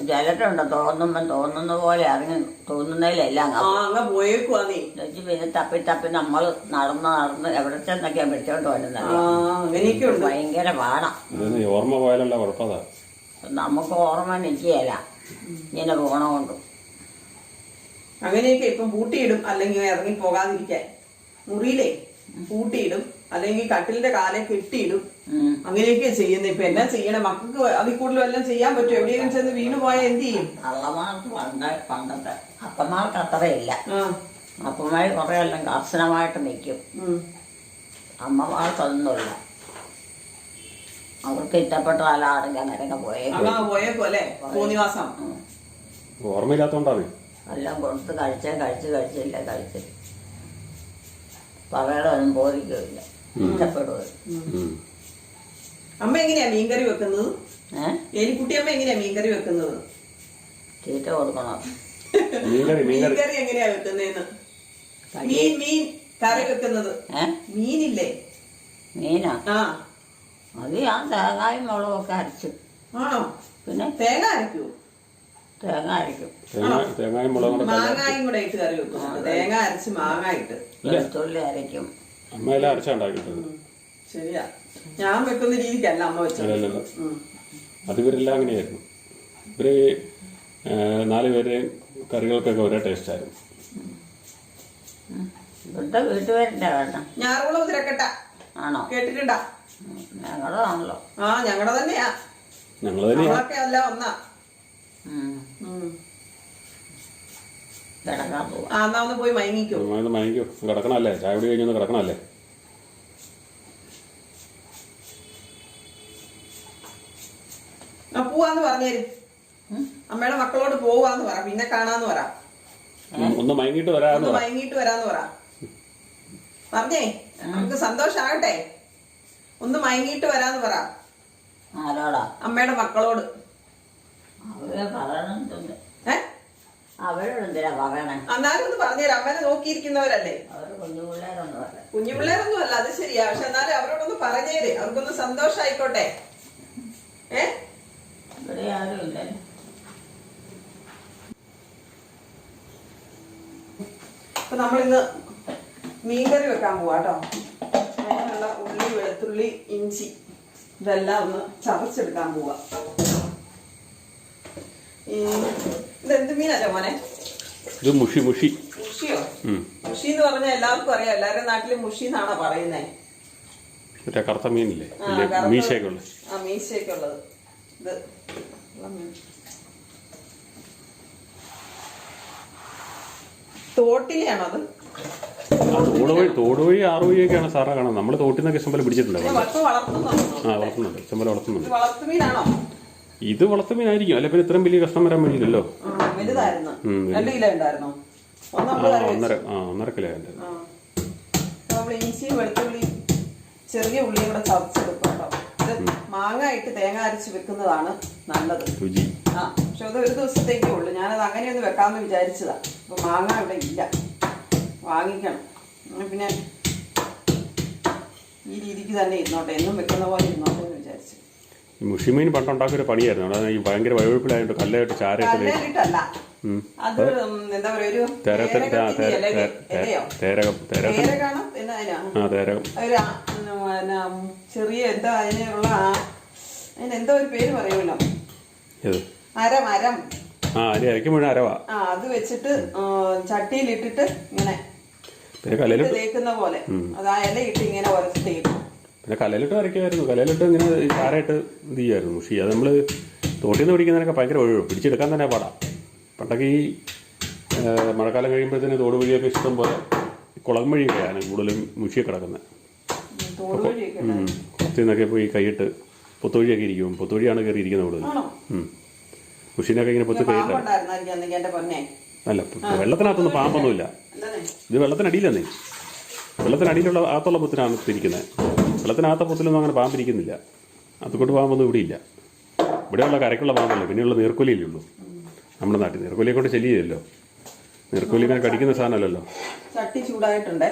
ചിലരുണ്ട് തോന്നുന്ന പോലെ അതിന് തോന്നുന്നതിലെല്ലാം അങ്ങ് പോയേക്കുവാ നീ. പിന്നെ തപ്പി നമ്മൾ നടന്ന് എവിടെ ചെന്നൊക്കെയാ പിടിച്ചോണ്ട് വരുന്നത്. അങ്ങനെയൊക്കെ ഉണ്ട്. ഭയങ്കര പാടാ. ഓർമ്മ പോയാലല്ല കുഴപ്പതാ. നമുക്ക് ഓർമ്മ നിൽക്കുകയല്ല ഇങ്ങനെ പോണോണ്ട്. അങ്ങനെയൊക്കെ ഇപ്പം പൂട്ടിയിടും, അല്ലെങ്കിൽ ഇറങ്ങി പോകാതിരിക്കാൻ മുറിയിലേ പൂട്ടിയിടും, അല്ലെങ്കിൽ കട്ടിലിന്റെ കാലെ കെട്ടിയിടും. അങ്ങനെയൊക്കെയാ ചെയ്യുന്നത്. ഇപ്പൊ എന്നാ ചെയ്യണം? മക്കൾക്ക് അതിൽ കൂടുതലും എല്ലാം ചെയ്യാൻ പറ്റും. എവിടെയെങ്കിലും ചെന്ന് വീണ് പോയാൽ എന്ത് ചെയ്യും? കള്ളന്മാർക്ക് പണ്ടത്തെ അപ്പന്മാർക്ക് അത്രയില്ല. അപ്പന്മാർ കുറെ എല്ലാം കർശനമായിട്ട് നിൽക്കും. അമ്മമാർക്കൊന്നുമില്ല. അവർക്ക് ഇഷ്ടപ്പെട്ട ആളാണെങ്കിൽ അങ്ങനെയൊക്കെ പോയേക്കോല്ലേ തോന്നിവാസം. ഓർമ്മയില്ലാത്തോണ്ടാണ് എല്ലാം കൊടുത്ത് കഴിച്ചില്ല പകയുടെ ഒന്നും ബോധിക്കില്ല. ഇഷ്ടപ്പെടുകയില്ല. അമ്മ എങ്ങനെയാ മീൻകറി വെക്കുന്നത്? എലിക്കുട്ടി അമ്മ എങ്ങനെയാ മീൻകറി വെക്കുന്നത്? തീറ്റ കൊടുക്കണം. മീൻകറി എങ്ങനെയാ വെക്കുന്നതെന്ന്? മീൻ കറി വെക്കുന്നത്. മീനില്ലേ? മീനാ? അത് ഞാൻ തേങ്ങായും മുളകും ഒക്കെ അരച്ചു. ആണോ? പിന്നെ തേങ്ങ അരക്കൂ? തേങ്ങ അരക്കും. മാങ്ങായും കൂടെ ഇട്ട് കറി വെക്കും. തേങ്ങ അരച്ച് മാങ്ങ ഇട്ട് വെളുത്തുള്ളി അരയ്ക്കും. ശരിയാ, ഞാൻ വെക്കുന്ന രീതിക്കല്ല അമ്മ വെച്ചത്. അത് ഇവരെല്ലാം അങ്ങനെയായിരുന്നു. ഇവര് 4 പേര് കറികൾക്കൊക്കെ ഒരേ ടേസ്റ്റ് ആയിരുന്നു. ഇവിടുത്തെ വീട്ടുപേരിന്റെ വേണം. ഞാറുകുളം തിരക്കട്ട ആണോ? കേട്ടിട്ടുണ്ടാ? ഞങ്ങളാണല്ലോ. ഞങ്ങളുടെ തന്നെയാ. ഞങ്ങളൊക്കെ അല്ല ഒന്നാ. കിടക്കാൻ പോവാ. എന്നാ ഒന്ന് പോയി മയങ്ങിക്കോ. കിടക്കണല്ലേ? ചായ കുടി കഴിഞ്ഞൊന്ന് കിടക്കണല്ലേ? പോവാന്ന് പറഞ്ഞേരും. അമ്മയുടെ മക്കളോട് പോവാന്ന് പറ, പിന്നെ കാണാന്ന് പറ. ഒന്ന് മയങ്ങിട്ട് വരാന്ന് പറ. പറഞ്ഞേ, നമുക്ക് സന്തോഷാകട്ടെ. ഒന്ന് മയങ്ങിട്ട് വരാന്ന് പറ. ആരോടാ? അമ്മയുടെ മക്കളോട്. അവരോടെന്തിനാ പറയണേ? എന്നാലും ഒന്ന് പറഞ്ഞേരാ. അമ്മനെ നോക്കിയിരിക്കുന്നവരല്ലേ. കുഞ്ഞു പിള്ളേരൊന്നും അല്ല, അത് ശരിയാ. പക്ഷെ എന്നാലും അവരോടൊന്ന് പറഞ്ഞേര്, അവർക്കൊന്ന് സന്തോഷായിക്കോട്ടെ. ഇവിടെ ആരും ഇല്ലല്ലോ. അപ്പൊ നമ്മളിന്ന് മീൻകറി വെക്കാൻ പോവാട്ടോ. അതിനുള്ള ഉള്ളി, വെളുത്തുള്ളി, ഇഞ്ചി ഇതെല്ലാം ഒന്ന് ചതച്ചെടുക്കാൻ പോവാ. ഇതെന്ത് മീനല്ലേ മോനെ? മുഷിയോ? മുഷി എന്ന് പറഞ്ഞാൽ എല്ലാവർക്കും അറിയാം. എല്ലാവരുടെ നാട്ടിലും മുഷി എന്നാണോ പറയുന്നേ? കറുത്ത മീനില്ലേ? മീശയൊക്കെ ഉള്ളത്. ഇത് തോട്ടിലെയാണോ അത്? തോട് വഴി 6 വഴിയൊക്കെയാണ് സാറാ കാണാൻ. നമ്മള് തോട്ടിൽ നിന്നൊക്കെ ഇഷ്ടംപോലെ പിടിച്ചിട്ടുണ്ട്. വളർത്തുന്നുണ്ട്. ഇഷ്ടംപോലെ വളർത്തുന്നുണ്ട്. വളർത്തുമീനാണോ ഇത്? വളർത്തുമീനായിരിക്കും. അല്ലെ പിന്നെ ഇത്രയും വലിയ കഷ്ണം വരാൻ വേണ്ടിയില്ലല്ലോ. 2 കിലോ ഉണ്ടായിരുന്നോ? 1.5 കിലോ. നമ്മൾ ഇഞ്ചിയും വെളുത്തുള്ളി ചെറിയ ഉള്ളിയും കൂടെ ചതച്ചെടുക്കും കേട്ടോ. ഇത് മാങ്ങ ഇട്ട് തേങ്ങ അരച്ച് വെക്കുന്നതാണ് നല്ലത് രുചി. പക്ഷെ അത് ഒരു ദിവസത്തേക്കേ ഉള്ളൂ. ഞാനത് അങ്ങനെയൊന്ന് വെക്കാമെന്ന് വിചാരിച്ചതാ. അപ്പൊ മാങ്ങ ഇവിടെ ഇല്ല, വാങ്ങിക്കണം. പിന്നെ ഈ രീതിക്ക് തന്നെ ഇരുന്നോട്ടെ, എന്നും വെക്കുന്ന പോലെ ഇരുന്നോട്ടെ എന്ന് വിചാരിച്ചു. മുഷിമീൻ പണ്ടുണ്ടാക്കിയൊരു പണിയായിരുന്നു. ഈ ഭയങ്കര വഴുവഴുപ്പിലായിട്ട് കല്ലായിട്ട് ചാരയിട്ടല്ല. അത് എന്താ പറയാ, ഒരു ചെറിയ എന്താ അതിനുള്ള അതിനെന്തോ ഒരു പേര് പറയുമല്ലോ. അരം. അത് വെച്ചിട്ട് ചട്ടിയിലിട്ടിട്ട് ഇങ്ങനെ തേക്കുന്ന പോലെ അത് ആ ഇല ഇട്ട് ഇങ്ങനെ ഉരച്ച് തേക്കും. പിന്നെ കലയിലിട്ട് അരയ്ക്കുമായിരുന്നു. കലയിലിട്ട് ഇങ്ങനെ ചാരയിട്ട് ഇത് ചെയ്യുമായിരുന്നു. മുഷി അത് നമ്മൾ തോട്ടിൽ നിന്ന് പിടിക്കുന്നതിനൊക്കെ ഭയങ്കര ഒഴിവ്, പിടിച്ചെടുക്കാൻ തന്നെ പാടാം. പണ്ടൊക്കെ ഈ മഴക്കാലം കഴിയുമ്പോഴത്തേന് തോട് വഴിയൊക്കെ ഇഷ്ടം പോലെ കുളം വഴിയൊക്കെയാണ് കൂടുതലും മുഷിയൊക്കെ കിടക്കുന്നത്. കുളത്തിൽ നിന്നൊക്കെ പോയി കൈയിട്ട് പൊത്തുവഴിയൊക്കെ ഇരിക്കും. പൊത്തുവഴിയാണ് കയറി ഇരിക്കുന്നത് കൂടുതൽ. മുഷീനൊക്കെ ഇങ്ങനെ പൊത്ത് കയറിയിട്ട് അല്ല, വെള്ളത്തിനകത്തൊന്നും പാമ്പൊന്നുമില്ല. ഇത് വെള്ളത്തിനടിയിലെന്നേ. വെള്ളത്തിനടിയിലുള്ള അകത്തുള്ള പൊത്തിനാണ് ഇരിക്കുന്നത്. വെള്ളത്തിനകത്ത പൊത്തിലൊന്നും അങ്ങനെ പാമ്പിരിക്കുന്നില്ല. അതുകൊണ്ട് പാമ്പൊന്നും ഇവിടെ ഇല്ല. ഇവിടെയുള്ള കരയ്ക്കുള്ള പാമ്പല്ലേ, പിന്നെയുള്ള നീർക്കൊലിയല്ലേ ഉള്ളൂ നമ്മുടെ നാട്ടിൽ. നീർക്കൊലിയെ കൊണ്ട് ശല്യമല്ലോ. നീർക്കൊലി ഇങ്ങനെ കടിക്കുന്ന സാധനമല്ലല്ലോ. ചട്ടി ചൂടായിട്ടുണ്ടേ.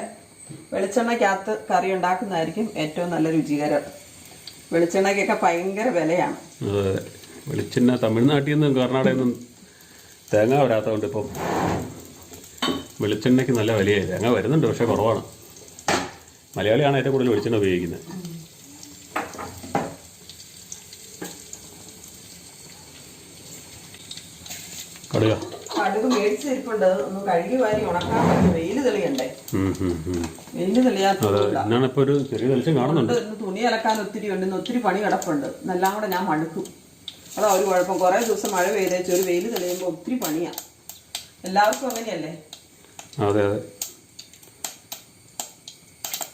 വെളിച്ചെണ്ണയ്ക്കകത്ത് കറി ഉണ്ടാക്കുന്നതായിരിക്കും ഏറ്റവും നല്ല രുചികരം. വെളിച്ചെണ്ണയ്ക്കൊക്കെ ഭയങ്കര വിലയാണ്. അതെ, വെളിച്ചെണ്ണ തമിഴ്നാട്ടിൽ നിന്നും കർണാടകയിൽ നിന്നും തേങ്ങ വരാത്തതുകൊണ്ട് ഇപ്പം വെളിച്ചെണ്ണയ്ക്ക് നല്ല വിലയായി. തേങ്ങ വരുന്നുണ്ട്, പക്ഷേ കുറവാണ്. മലയാളിയാണ് ഏറ്റവും കൂടുതൽ വെളിച്ചെണ്ണ ഉപയോഗിക്കുന്നത്. കടുക് മേടിച്ചിരിപ്പുണ്ട്. ഒന്ന് കഴുകി വാരി ഉണക്കാൻ പറ്റും. വെയില് തെളിയണ്ടേ? വെയില് തെളിയാത്തതുകൊണ്ടാണ്. ഇപ്പൊ ഒരു ചെറിയ തെളിച്ചം കാണുന്നുണ്ട്. തുണി അലക്കാൻ ഒത്തിരി ഉണ്ട്. ഒത്തിരി പണി കിടപ്പുണ്ട്. എല്ലാം കൂടെ ഞാൻ മടുക്കും. അതാ ഒരു കുഴപ്പം. കുറെ ദിവസം മഴ പെയ്തേച്ച് ഒരു വെയില് തെളിയുമ്പോ ഒത്തിരി പണിയാ. എല്ലാവർക്കും അങ്ങനെയല്ലേ? അതെ അതെ,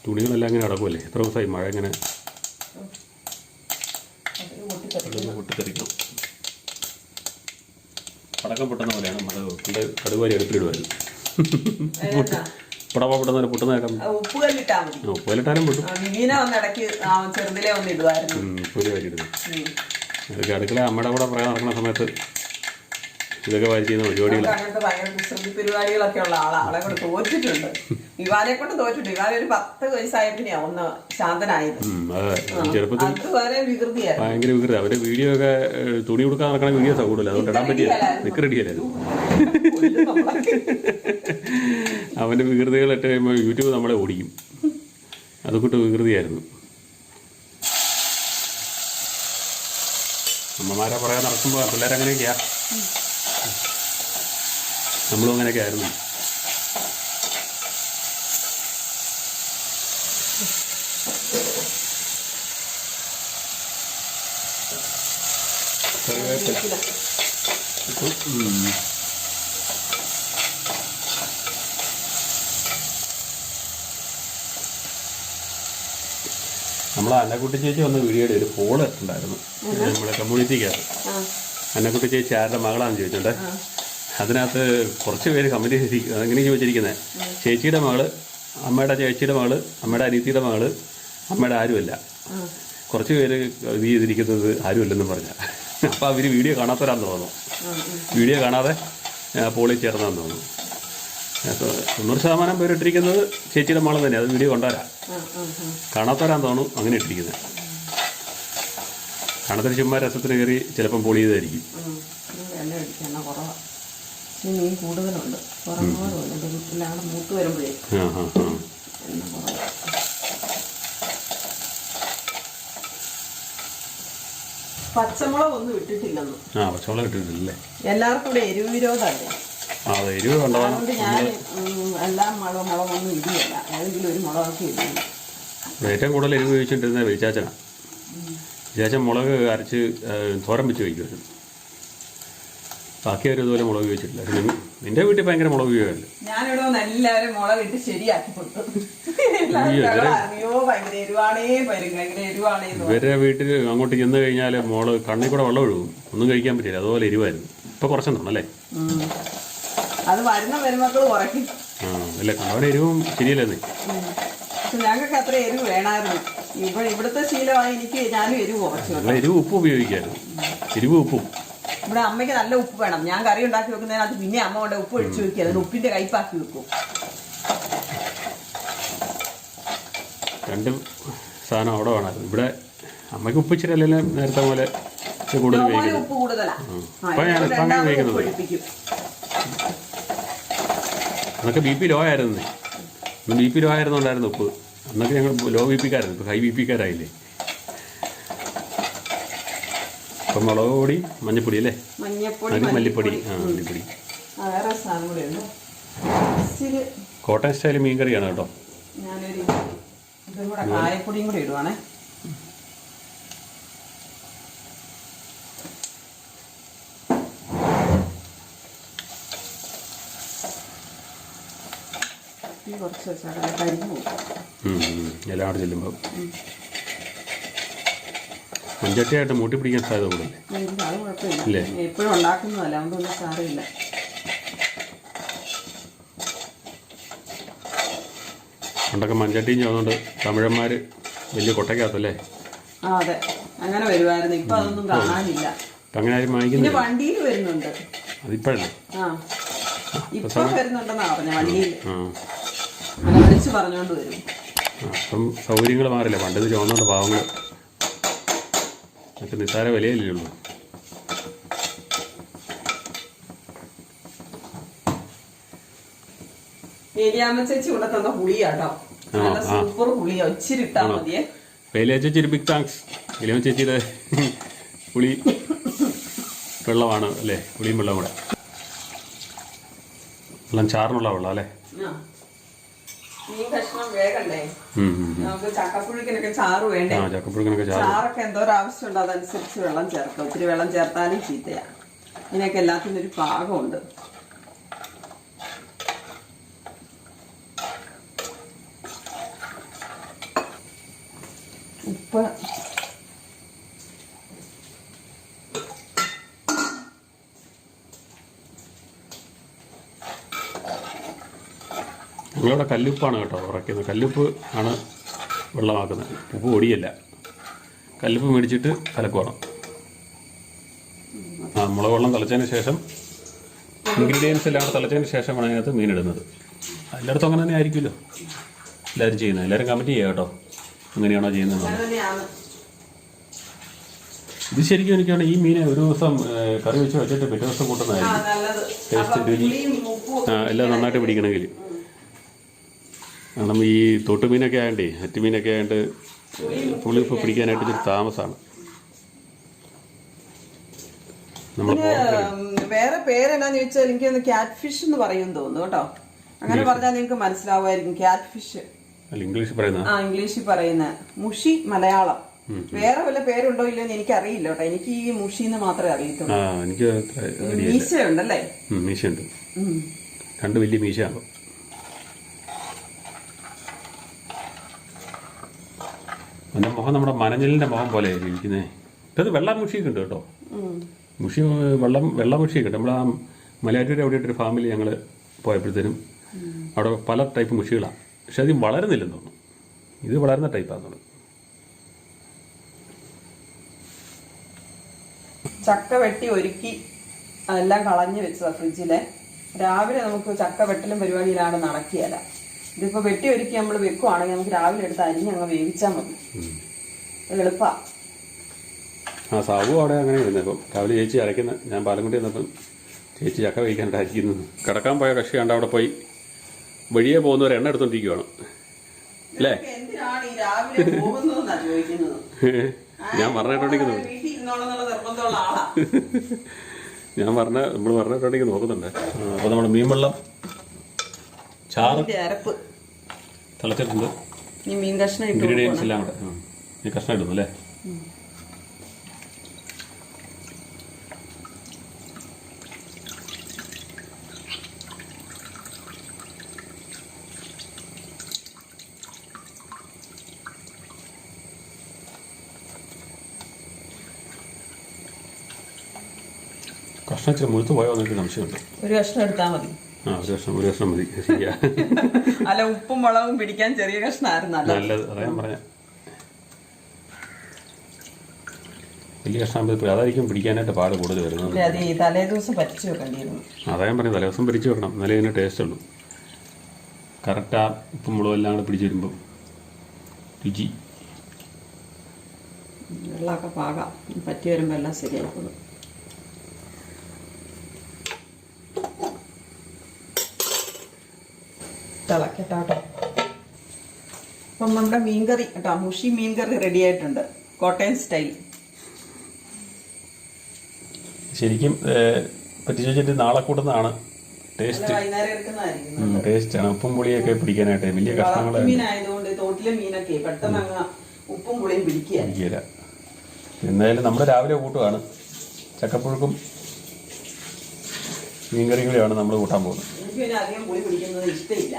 തുണികളെല്ലാം ഇങ്ങനെ കിടക്കുമല്ലേ. എത്ര ദിവസമായി മഴ ഇങ്ങനെ പൊട്ടിത്തെറിക്കണം. പടക്കം പൊട്ടുന്ന പോലെയാണ് മഴ. കടുവാരി അടുപ്പിലിടുമായിരുന്നു. പടവ പൊട്ടുന്ന പോലെ പൊട്ടുന്നേക്കാം. ഉപ്പുകല്ലിട്ടാ മതി. ഉപ്പുകല്ലിട്ടാലും പൊട്ടും. മീന വന്ന് ഇടയ്ക്ക് ചെറുതിലെ വന്ന് ഇടുമായിരുന്നു. ഉപ്പുകല്ല് വാരി ഇടുന്നു. അതൊക്കെ അടുക്കള അമ്മയുടെ കൂടെ പറയാൻ നടക്കുന്ന സമയത്ത് ഇതൊക്കെ വാരി ചെയ്യുന്ന പരിപാടികൾ. അങ്ങനത്തെ ഭയങ്കര കുസൃതി പരിപാടികളൊക്കെ ഉള്ള ആളാ. അവളെ കൊണ്ട് തോറ്റിട്ടുണ്ട്. വിവാനെ കൊണ്ട് തോറ്റിട്ടുണ്ട്. വിവാന ഒരു 10 വയസ്സായപ്പോഴാ ഒന്ന് ശാന്തനായത്. ചെറുപ്പത്തിൽ അതുവരെ വികൃതിയായിരുന്നു. ഭയങ്കര വികൃതി. അവരുടെ വീഡിയോ ഒക്കെ തുണി കൊടുക്കാൻ നടക്കണ വീഡിയോസാണ് കൂടുതൽ. അതുകൊണ്ട് ഇടാൻ പറ്റിയ നിക്ക് റെഡിയല്ലായിരുന്നു. അവൻ്റെ വികൃതികൾ ഇട്ട് കഴിയുമ്പോൾ യൂട്യൂബ് നമ്മളെ ഓടിക്കും. അതുകൊണ്ട് വികൃതിയായിരുന്നു. അമ്മമാരെ പറയാൻ നടക്കുമ്പോൾ പിള്ളേരങ്ങനെയൊക്കെയാ. നമ്മളും അങ്ങനെയൊക്കെ ആയിരുന്നു. നമ്മളെ അന്നക്കുട്ടി ചേച്ചി വന്ന വീഡിയോയുടെ ഒരു പോള് ഉണ്ടായിരുന്നു നമ്മുടെ കമ്മ്യൂണിറ്റിക്കകത്ത്. അന്നക്കുട്ടി ചേച്ചി ആരുടെ മകളാണെന്ന് ചോദിച്ചിട്ടുണ്ട്. അതിനകത്ത് കുറച്ച് പേര് കമൻറ്റ് ചെയ്തിരിക്കുന്നത് അങ്ങനെ ചോദിച്ചിരിക്കുന്നത്, ചേച്ചിയുടെ മകള്, അമ്മയുടെ ചേച്ചിയുടെ മകള്, അമ്മയുടെ അനിയത്തിയുടെ മകള്, അമ്മയുടെ ആരുമല്ല. കുറച്ച് പേര് ഇത് ചെയ്തിരിക്കുന്നത് ആരുമല്ലെന്നും പറഞ്ഞാൽ. അപ്പോൾ അവർ വീഡിയോ കാണാത്തവരാന്ന് തോന്നുന്നു. വീഡിയോ കാണാതെ പോളിൽ ചേർന്നാന്ന് തോന്നുന്നു. 90% പേര് ഇട്ടിരിക്കുന്നത് ചേച്ചിയുടെ മകൾ തന്നെ. അത് വീഡിയോ കൊണ്ടുവരാ. കാണാത്തവരാന്ന് തോന്നുന്നു അങ്ങനെ ഇട്ടിരിക്കുന്നത്. കാണാത്തൊരു ചുമ്മാ രസത്തിന് കയറി ചിലപ്പം പോളി ചെയ്തായിരിക്കും. മീൻ കൂടുതലുണ്ട്. എല്ലാം മൂത്ത് വരുമ്പോഴേ പച്ചമുളക് ഒന്നും ഇട്ടിട്ടില്ലെന്ന്. പച്ചമുളക് ഇട്ടിട്ടില്ലേ? എല്ലാവർക്കും ഇവിടെ എരിവ് വിരോധമല്ലേ? എരിവ് അതുകൊണ്ട് ഞാൻ എല്ലാ മുളകൊന്നും ഇടിയല്ല. ഏതെങ്കിലും ഒരു മുളകൊക്കെ ഇടുന്നു. ഏറ്റവും കൂടുതൽ എരിവ് ഉപയോഗിച്ചിട്ടിരുന്നത് വെളിച്ചാച്ചനാണ്. വെളിച്ചാച്ചൻ മുളക് അരച്ച് തോരൻ വെച്ച് വയ്ക്കുമായിരുന്നു. ബാക്കി അവർ ഇതുപോലെ മുളക് ഉപയോഗിച്ചിട്ടില്ല. നിന്റെ വീട്ടിൽ ഭയങ്കര മുളക് ഉപയോഗമല്ലേ? ഞാനിവിടെ വന്ന് എല്ലാവരും മുളക് ഇട്ട് ശരിയാക്കി കൊടുത്തു. ഇവരുടെ വീട്ടിൽ അങ്ങോട്ട് ചെന്ന് കഴിഞ്ഞാൽ മോള് കണ്ണിൽ കൂടെ വെള്ളം ഒഴുകും. ഒന്നും കഴിക്കാൻ പറ്റില്ല. അതുപോലെ എരിവായിരുന്നു. ഇപ്പൊ കുറച്ചുണ്ടല്ലേ? അത് വരുന്ന മരുമക്കൾ കുറയ്ക്കും. അല്ലേ, കണ്ടവരെ എരിവും ശരിയല്ലേ? ഞങ്ങൾക്ക് അത്ര എരിവ് വേണമായിരുന്നു. ഇവിടുത്തെ ശീലമായി എനിക്ക് ഞാനും എരിവ് കുറച്ചു. എരിവ് ഉപ്പ് ഉപയോഗിക്കായിരുന്നു. എരിവ് ഉപ്പും ഇവിടെ അമ്മയ്ക്ക് നല്ല ഉപ്പ് വേണം. ഞാൻ കറി ഉണ്ടാക്കി വെക്കുന്നതിനകത്ത് പിന്നെ അമ്മ കൊണ്ട് ഉപ്പ് ഒഴിച്ചു വെക്കുക. അതിന് ഉപ്പിന്റെ കയ്പാക്കി വെക്കും. രണ്ട് സാധനം അവിടെ വേണമായിരുന്നു. ഇവിടെ അമ്മയ്ക്ക് ഉപ്പ് ഇച്ചിരി അല്ലെങ്കിലും നേരത്തെ പോലെ കൂടുതൽ ഉപ്പ് കൂടുതലാണ്. അന്നൊക്കെ BP ലോ ആയിരുന്നു. അന്ന് BP ലോ ആയിരുന്നുണ്ടായിരുന്നു ഉപ്പ്. അന്നൊക്കെ ഞങ്ങൾ ലോ BP കാരായിരുന്നു. ഇപ്പോൾ ഹൈ BP കാരായില്ലേ? ഇപ്പം മുളക് പൊടി, മഞ്ഞപ്പൊടി അല്ലേ? മല്ലിപ്പൊടി. മല്ലിപ്പൊടി. വേറെ സാധനം കൂടെ ഉണ്ട്. കോട്ടയം സ്റ്റൈൽ മീൻ കറിയാണ് കേട്ടോ. ഞാനൊരു ഇതും കൂടെ കായപ്പൊടിയും കൂടെ ഇടുവാണേ. കുറച്ച് കരിഞ്ഞു പോകും എല്ലാം അവിടെ ചെല്ലുമ്പോൾ. മഞ്ചട്ടിയായിട്ട് മൂട്ടി പിടിക്കാൻ സാധ്യത കൂടുതലേ? അത് കുഴപ്പമില്ല. എപ്പോഴും ഉണ്ടാക്കുന്നതല്ല, അതുകൊണ്ടൊന്നും സാരമില്ല. പണ്ടൊക്കെ മഞ്ചട്ടിയും ചോന്നുകൊണ്ട് തമിഴന്മാർ വലിയ കൊട്ടയ്ക്കകത്തല്ലേ? അതെ. അങ്ങനെ വരുമായിരുന്നു. ഇപ്പൊ അതൊന്നും കാണാനില്ല. അങ്ങനെ ആരും പിന്നെ വാങ്ങിക്കുന്നില്ല. വണ്ടിയിൽ വരുന്നുണ്ട്. അതിപ്പോഴല്ലേ? ആ ഇപ്പൊ വരുന്നുണ്ടെന്നാ പറഞ്ഞ വണ്ടിയിൽ. ആ അങ്ങനെ വിളിച്ച് പറഞ്ഞോണ്ട് വരും. അപ്പം സൗകര്യങ്ങൾ മാറില്ല. പണ്ടത് ചുവന്നുകൊണ്ട് പാവങ്ങൾ മറ്റേ നിസ്സാര വിലയല്ലേ ഉള്ളൂ. ഏരിയാമ്മ ചേച്ചി ഇവിടെ തന്ന പുളിയാട്ടോ. നല്ല സൂപ്പർ പുളിയാ. ഇച്ചിരി ഇട്ടാ മതിയേ. വേലിയ ചേച്ചി ഒരു ബിഗ് താങ്ക്സ്. വലിയ ചേച്ചിയുടെ പുളി വെള്ളമാണ് അല്ലേ? പുളിയും വെള്ളം കൂടെ വെള്ളം ചാറിനുള്ള വെള്ളം അല്ലേ? മീൻ കഷ്ണം വേഗണ്ടേ? നമുക്ക് ചക്കപ്പുഴുക്കിനൊക്കെ ചാറ് വേണ്ടേ? ചക്കപ്പുഴുക്കിനൊക്കെ ചാറൊക്കെ എന്തോരം ആവശ്യമുണ്ടോ അതനുസരിച്ച് വെള്ളം ചേർക്കാം. ഒത്തിരി വെള്ളം ചേർത്താലും ചീത്തയാണ്. ഇതിനൊക്കെ എല്ലാത്തിനും ഒരു പാകമുണ്ട്. ഉപ്പ് ഞങ്ങളിവിടെ കല്ലുപ്പാണ് കേട്ടോ ഉറക്കുന്നത്. കല്ലുപ്പ് ആണ് വെള്ളമാക്കുന്നത്. ഉപ്പ് പൊടിയല്ല. കല്ലുപ്പ് മേടിച്ചിട്ട് കലക്കുവാണ്. മുളക് വെള്ളം തിളച്ചതിന് ശേഷം ഇൻഗ്രീഡിയൻസ് എല്ലാം തിളച്ചതിന് ശേഷമാണ് അതിനകത്ത് മീനിടുന്നത്. എല്ലായിടത്തും അങ്ങനെ തന്നെ ആയിരിക്കുമല്ലോ എല്ലാവരും ചെയ്യുന്നത്. എല്ലാവരും കമൻറ്റ് ചെയ്യുക കേട്ടോ എങ്ങനെയാണോ ചെയ്യുന്നത്. ഇത് ശരിക്കും എനിക്കാണ് ഈ മീനെ ഒരു ദിവസം കറി വെച്ച് വെച്ചിട്ട് പിറ്റേ ദിവസം കൂട്ടുന്നതായിരിക്കും ടേസ്റ്റ്, രുചി. എല്ലാം നന്നായിട്ട് പിടിക്കണമെങ്കിൽ. കാരണം ഈ തൊട്ടുമീനൊക്കെ ആയതുകൊണ്ടേ അറ്റുമീനൊക്കെ ആയതുകൊണ്ട് പുളിപ്പ് പിടിക്കാനായിട്ട് ഇച്ചിരി താമസമാണ്. വേറെ പേരെന്നാന്ന് ചോദിച്ചാൽ എനിക്കൊന്ന് ക്യാറ്റ് ഫിഷ് എന്ന് പറയുമെന്ന് തോന്നുന്നു കേട്ടോ. അങ്ങനെ പറഞ്ഞാൽ നിങ്ങൾക്ക് മനസ്സിലാവുമായിരിക്കും. ക്യാറ്റ് ഫിഷ് ഇംഗ്ലീഷിൽ പറയുന്ന ഇംഗ്ലീഷിൽ പറയുന്ന മുഷി മലയാളം. വേറെ വല്ല പേരുണ്ടോ ഇല്ലെന്ന് എനിക്കറിയില്ല കേട്ടോ. എനിക്ക് ഈ മുഷിന്ന് മാത്രമേ അറിയത്തുള്ളൂ. എനിക്ക് മീശയുണ്ടല്ലേ? മീശയുണ്ട്. രണ്ട് വലിയ മീശയാണ്. എൻ്റെ മുഖം നമ്മുടെ മനഞ്ഞലിൻ്റെ മുഖം പോലെ ഇരിക്കുന്നേ. ഇത് വെള്ള മുഷിയൊക്കെ ഉണ്ട് കേട്ടോ. മുഷി വെള്ള മുഷിയൊക്കെ ഉണ്ട്. നമ്മൾ ആ മലയാറ്റൂർ അവിടെയായിട്ടൊരു ഫാമിലി ഞങ്ങൾ പോയപ്പോഴത്തേനും അവിടെ പല ടൈപ്പ് മുഷികളാണ്. പക്ഷെ അത് വളരുന്നില്ലെന്ന് തോന്നുന്നു. ഇത് വളരുന്ന ടൈപ്പാന്ന് തോന്നുന്നു. ചക്ക വെട്ടി ഒരുക്കി അതെല്ലാം കളഞ്ഞു വെച്ചതാ ഫ്രിഡ്ജിലെ. രാവിലെ നമുക്ക് ചക്ക വെട്ടലും പരിപാടിയിലാണ് നടക്കിയല്ല. ഇതിപ്പോ വെട്ടി ഒരുക്കി നമ്മൾ വെക്കുവാണെങ്കിൽ നമുക്ക് രാവിലെ എടുത്ത് അരിഞ്ഞ് അങ്ങ് വേവിച്ചാൽ മതി. എളുപ്പാ. സാബു അവിടെ അങ്ങനെ ഇരുന്നപ്പം രാവിലെ ചേച്ചി അരയ്ക്കുന്ന ഞാൻ പാലംകുട്ടി വന്നപ്പം ചേച്ചി ചക്ക കഴിക്കാനായിട്ട് അരിക്കുന്നത്. കിടക്കാൻ പോയ കക്ഷി കണ്ട് അവിടെ പോയി വഴിയെ പോകുന്നവർ എണ്ണ എടുത്തോണ്ടിരിക്കുവാണ് അല്ലേ? ഞാൻ പറഞ്ഞിട്ടുണ്ടെങ്കിൽ നമ്മൾ പറഞ്ഞിട്ടുണ്ടെങ്കിൽ നോക്കുന്നുണ്ട്. അപ്പോൾ നമ്മുടെ മീൻവെള്ളം ചാറ് തിളച്ചിട്ടുണ്ട്. ഇൻഗ്രീഡിയൻസ് എല്ലാം കൂടെ ഈ കഷ്ണം ഇടുന്നു അല്ലേ? കഷ്ണം ഇച്ചിരി മുഴുത്ത് പോയോ എന്നൊക്കെ സംശയമുണ്ട്. ഒരു കഷ്ണം എടുത്താൽ മതി. ഒരു കഷ്ണം മതി. ശരിയാ. അല്ല ഉപ്പും മുളകും പിടിക്കാൻ ചെറിയ കഷ്ണമായിരുന്നു നല്ലത്. അതാ ഞാൻ പറഞ്ഞ വലിയ കഷ്ണം അതായിരിക്കും പിടിക്കാനായിട്ട് പാട് കൂടുതൽ വരുന്നത്. തലേ ദിവസം പറ്റിച്ചു വെക്കേണ്ടിയിരുന്നു. അതാ ഞാൻ പറഞ്ഞത്. തലേ ദിവസം പിടിച്ചു വെക്കണം. എന്നാലേ ഇതിന് ടേസ്റ്റ് ഉള്ളൂ. കറക്റ്റ് ആ ഉപ്പും മുളകും എല്ലാം കൂടെ പിടിച്ചു വരുമ്പം രുചി. വെള്ളമൊക്കെ പാകാം. പറ്റി വരുമ്പോൾ എല്ലാം ശരിയായിക്കോളും. തിളക്കട്ടോ. അപ്പം നമ്മുടെ മീൻകറി കേട്ടോ, മുഷി മീൻകറി റെഡി ആയിട്ടുണ്ട്. കോട്ടയം സ്റ്റൈൽ. ശരിക്കും പറ്റിച്ച് വെച്ചിട്ട് നാളെ കൂടുന്നതാണ് ടേസ്റ്റ്. ടേസ്റ്റാണ്. ഉപ്പും പുളിയൊക്കെ പിടിക്കാനായിട്ട് വലിയ കഷ്ണങ്ങൾ മീനായതുകൊണ്ട് തോട്ടിലെ മീനൊക്കെ പെട്ടെന്ന് അങ്ങ് ഉപ്പും പുളിയും പിടിക്കില്ല. എന്തായാലും നമ്മൾ രാവിലെ കൂട്ടുകയാണ്. ചക്കപ്പുഴുക്കും മീൻകറിയും കൂടിയാണ് നമ്മൾ കൂട്ടാൻ പോകുന്നത്. എനിക്ക് അധികം പുളി പിടിക്കുന്നത് ഇഷ്ടമില്ല.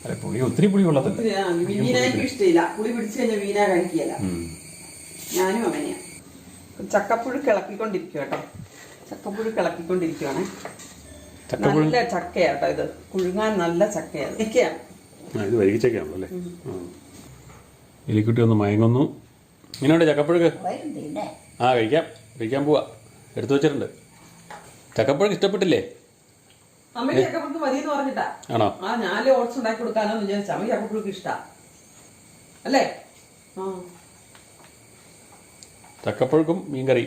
അല്ല പുളി ഒത്തിരി പുളി കൊള്ളത്തില്ല. മീനായിരിക്കും ഇഷ്ടമില്ല. പുളി പിടിച്ചു കഴിഞ്ഞാൽ മീന കഴിക്കില്ല. ഞാനും അങ്ങനെയാ. ചക്കപ്പുഴുക്ക് ഇളക്കിക്കൊണ്ടിരിക്കുക കേട്ടോ. ചക്കപ്പുഴുക്ക് ഇളക്കിക്കൊണ്ടിരിക്കുകയാണേ. നല്ല ചക്കയാട്ടോ ഇത്. പുഴുങ്ങാൻ നല്ല ചക്കയാണ്. ഇത് വൈകിച്ചൊക്കെയാണല്ലോ അല്ലേ? എലിക്കുട്ടി ഒന്ന് മയങ്ങുന്നു. ഇങ്ങനെയുണ്ട് ചക്കപ്പുഴുക്ക്? വരും തിന്നെ. കഴിക്കാൻ പോവാ. എടുത്തു വെച്ചിട്ടുണ്ട്. ചക്കപ്പുഴുക്ക് ഇഷ്ടപ്പെട്ടില്ലേ? അമ്മയ്ക്ക് ചക്കപ്പുഴുക്ക് മതിയെന്ന് പറഞ്ഞിട്ടാ. ആണോ? ആ ഞാല് ഓട്സ് ഉണ്ടാക്കി കൊടുക്കാനോ വിചാരിച്ച. അമ്മയ്ക്ക് ചക്കപ്പുഴുക്ക് ഇഷ്ടാ അല്ലേ? ചക്കപ്പുഴുക്കും മീൻകറി.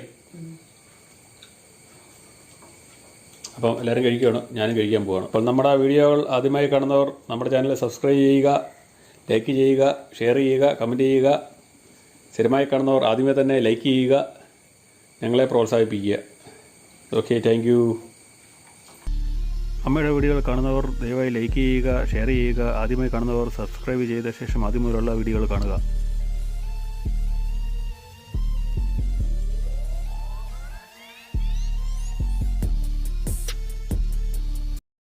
അപ്പം എല്ലാവരും കഴിക്കുകയാണ്, ഞാനും കഴിക്കാൻ പോവുകയാണ്. അപ്പോൾ നമ്മുടെ വീഡിയോകൾ ആദ്യമായി കാണുന്നവർ നമ്മുടെ ചാനൽ സബ്സ്ക്രൈബ് ചെയ്യുക, ലൈക്ക് ചെയ്യുക, ഷെയർ ചെയ്യുക, കമൻറ്റ് ചെയ്യുക. സ്ഥിരമായി കാണുന്നവർ ആദ്യമേ തന്നെ ലൈക്ക് ചെയ്യുക, ഞങ്ങളെ പ്രോത്സാഹിപ്പിക്കുക. Okay, thank you. അമ്മയുടെ വീഡിയോകൾ കാണുന്നവർ ദയവായി ലൈക്ക് ചെയ്യുക, ഷെയർ ചെയ്യുക. ആദ്യമായി കാണുന്നവർ സബ്സ്ക്രൈബ് ചെയ്ത ശേഷം ആദ്യം മുതലുള്ള വീഡിയോകൾ കാണുക.